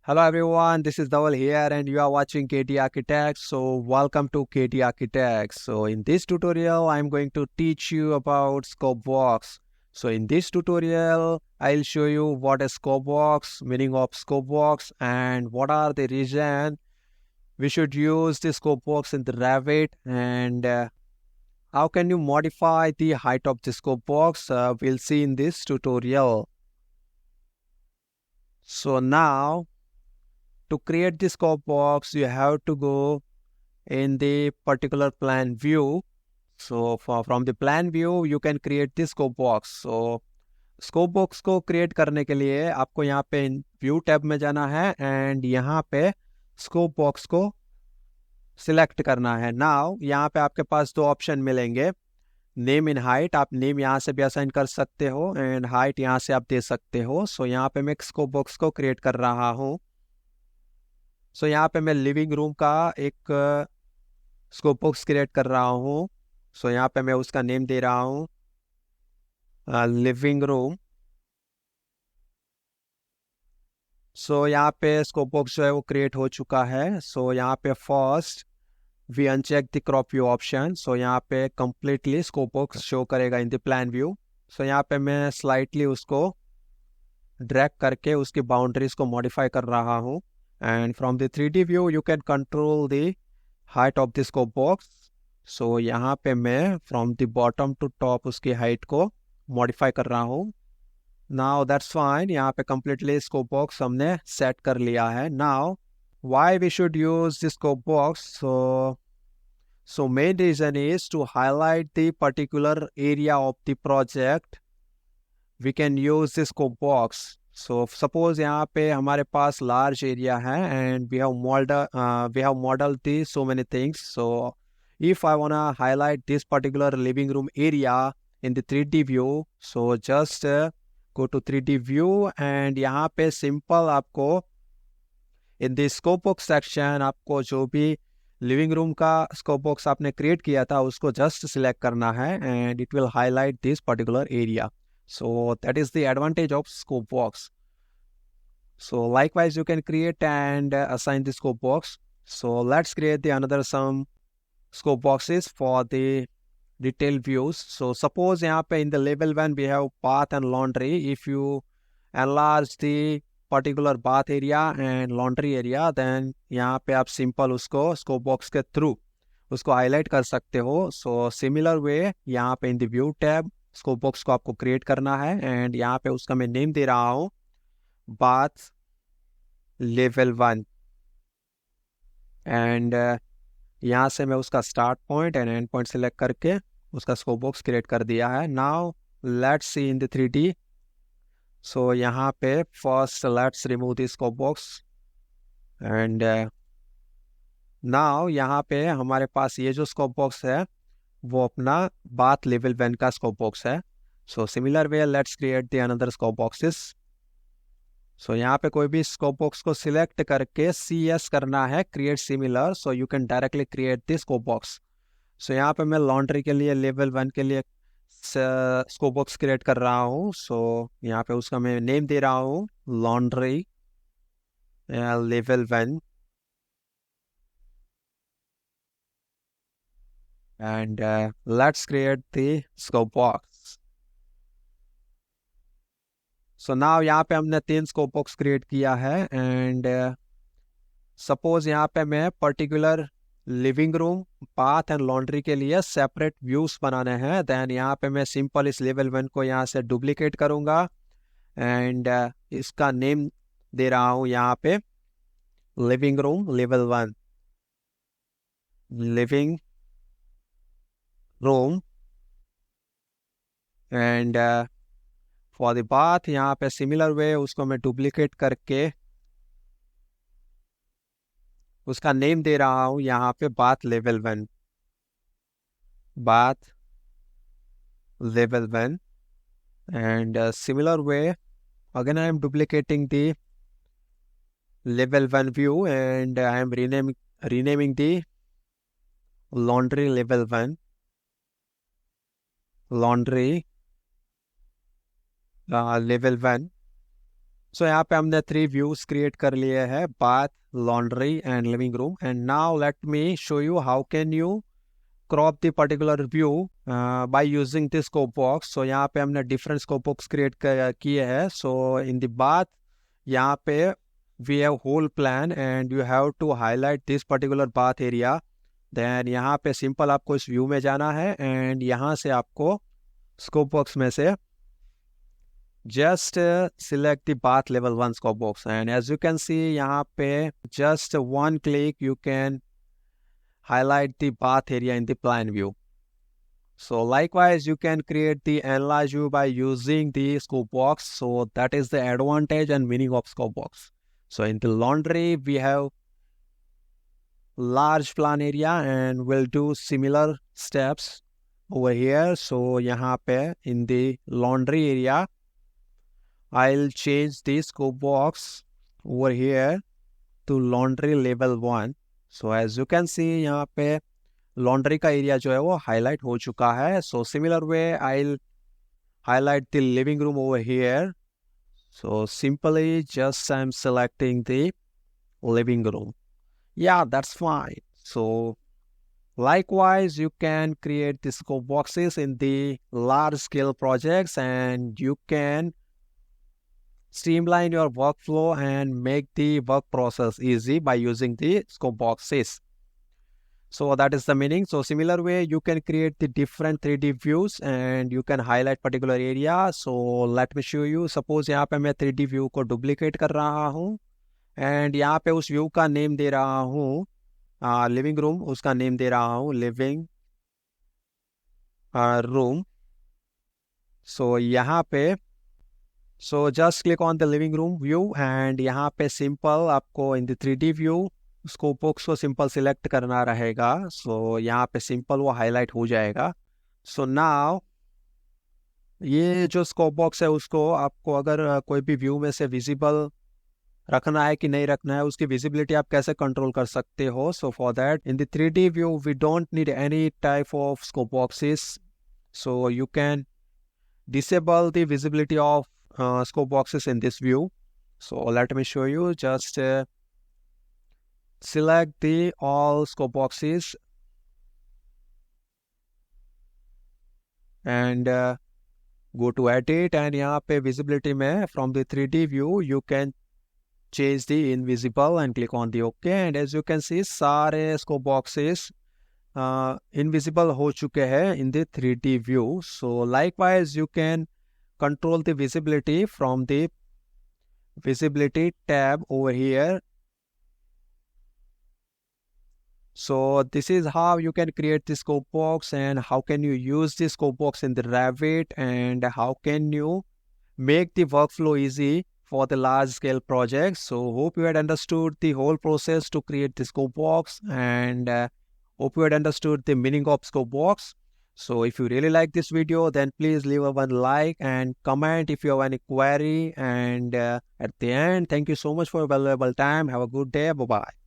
Hello everyone, this is Dawal here and you are watching KT Architects. So welcome to KT Architects. So in this tutorial, I'm going to teach you about scope box. So in this tutorial, I'll show you what is scope box, meaning of scope box, and what are the reason we should use the scope box in the Revit, and how can you modify the height of the scope box. We'll see in this tutorial. So now, to create the scope box, you have to go in the particular plan view. So from the plan view, you can create the scope box. So scope box को create करने के लिए आपको यहाँ पे view tab में जाना है and यहाँ पे scope box को select करना है. Now यहाँ पे आपके पास दो ऑप्शन मिलेंगे. नेम इन हाइट, आप नेम यहाँ से भी असाइन कर सकते हो एंड हाइट यहाँ से आप दे सकते हो. सो यहाँ पे मैं स्कोप बॉक्स को क्रिएट कर रहा हूँ. सो यहाँ पे मैं लिविंग रूम का एक स्कोप बॉक्स क्रिएट कर रहा हूँ. सो यहाँ पे मैं उसका नेम दे रहा हूँ लिविंग रूम. सो यहाँ पे स्कोप बॉक्स जो है वो क्रिएट हो चुका है. सो यहाँ पे first we uncheck the crop view option. So यहाँ पे कंप्लीटली स्कोप बॉक्स शो करेगा in the plan view. So यहाँ पे मैं स्लाइटली उसको ड्रैग करके उसकी बाउंड्रीज को मॉडिफाई कर रहा हूँ. And from the 3D view you can control the height of the scope box. So यहाँ पे मैं from the bottom to top उसकी हाइट को मॉडिफाई कर रहा हूँ. Now that's fine. यहाँ पे कंप्लीटली स्कोप बॉक्स हमने सेट कर लिया है. Now why we should use the scope box? So main reason is to highlight the particular area of the project. We can use the scope box. So suppose यहाँ पे हमारे पास large area है and we have modeled the so many things. So if I wanna highlight this particular living room area in the 3D view, so just go to 3D view and यहाँ पे simple आपको in the scope box section आपको जो भी living room का scope box आपने create किया था उसको जस्ट सिलेक्ट करना है and it will highlight this particular area. So that is the advantage of scope box. So likewise you can create and assign the scope box. So let's create the another some scope boxes for the detailed views. So suppose यहाँ पे in the level 1 we have bath and laundry. If you enlarge the particular bath area and laundry area, then यहाँ पे आप simple उसको scope box के through उसको highlight कर सकते हो. सो सिमिलर वे यहाँ पे in the view tab scope box को आपको क्रिएट करना है एंड यहाँ पे उसका मैं नेम दे रहा हूँ बाथ लेवल 1 एंड यहाँ से मैं उसका start point and and point select करके उसका स्कोप बॉक्स क्रिएट कर दिया है. Now let's see in the 3D. सो यहाँ पे first let's remove the scope box and now यहाँ पे हमारे पास ये जो स्कोप बॉक्स है वो अपना बाथ लेवल 1 का स्कोप बॉक्स है. So similar way let's create the another scope boxes. So यहाँ पे कोई भी स्कोप बॉक्स को सिलेक्ट करके CS करना है create similar. So you can directly create the scope box. So यहाँ पे मैं लॉन्ड्री के लिए लेवल 1 के लिए स्कोप बॉक्स क्रिएट कर रहा हूँ. सो यहाँ पे उसका मैं नेम दे रहा हूँ laundry level 1 and let's create the scope box. So now यहाँ पे हमने 3 स्कोप बॉक्स क्रिएट किया है एंड सपोज यहाँ पे मैं particular living room bath and laundry के लिए सेपरेट व्यूज बनाने हैं. देन यहाँ पे मैं सिंपल इस लेवल 1 को यहाँ से डुप्लीकेट करूँगा एंड इसका नेम दे रहा हूँ यहाँ पे living room level 1 living room and for the bath यहाँ पे सिमिलर वे उसको मैं डुप्लीकेट करके उसका नेम दे रहा हूँ यहाँ पे bath level 1 bath level 1 and similar way again I am duplicating the level 1 view and I am renaming the laundry level 1 laundry level 1. So यहाँ पे हमने 3 व्यूज क्रिएट कर लिए हैं, bath, laundry and living room. And now let me show you how can you crop the particular view by using this scope box. So यहाँ पे हमने different scope box create किए हैं. सो इन द बाथ, यहाँ पे we have whole plan and you have to highlight this particular bath area. Then यहाँ पे simple आपको इस व्यू में जाना है एंड यहाँ से आपको स्कोप बॉक्स में से just select the bath level 1 scope box, and as you can see यहाँ पे just one click you can highlight the bath area in the plan view. So likewise you can create the enlarge view by using the scope box. So that is the advantage and meaning of scope box. So in the laundry we have large plan area and we'll do similar steps over here. So यहाँ पे in the laundry area I'll change the scope box over here to laundry level 1. So as you can see यहाँ पे laundry का area जो है वो highlight हो चुका है. So similar way I'll highlight the living room over here. So simply just I'm selecting the living room. Yeah, that's fine. So likewise you can create the scope boxes in the large scale projects and you can streamline your workflow and make the work process easy by using the scope boxes. So that is the meaning. So similar way you can create the different 3D views and you can highlight particular area. So let me show you. Suppose यहाँ पे मैं 3D view को duplicate कर रहा हूँ and यहाँ पे उस view का name दे रहा हूँ living room, उसका name दे रहा हूँ living room. So यहाँ पे So just click on the living room view and यहाँ पे simple आपको in the 3D view scope box को simple select करना रहेगा. So यहाँ पे simple वो highlight हो जाएगा. So now ये जो scope box है उसको आपको अगर कोई भी view में से visible रखना है कि नहीं रखना है, उसकी visibility आप कैसे control कर सकते हो. So for that in the 3D view we don't need any type of scope boxes. So you can disable the visibility of scope boxes in this view. So let me show you. Just select the all scope boxes and go to edit and यहाँ पे visibility में from the 3D view you can change the invisible and click on the OK. And as you can see सारे scope boxes invisible हो चुके हैं in the 3D view. So likewise you can control the visibility from the visibility tab over here. So this is how you can create the scope box and how can you use the scope box in the Revit and how can you make the workflow easy for the large scale projects. So hope you had understood the whole process to create the scope box and hope you had understood the meaning of scope box. So if you really like this video, then please leave a one like and comment if you have any query. And at the end, thank you so much for your valuable time. Have a good day. Bye-bye.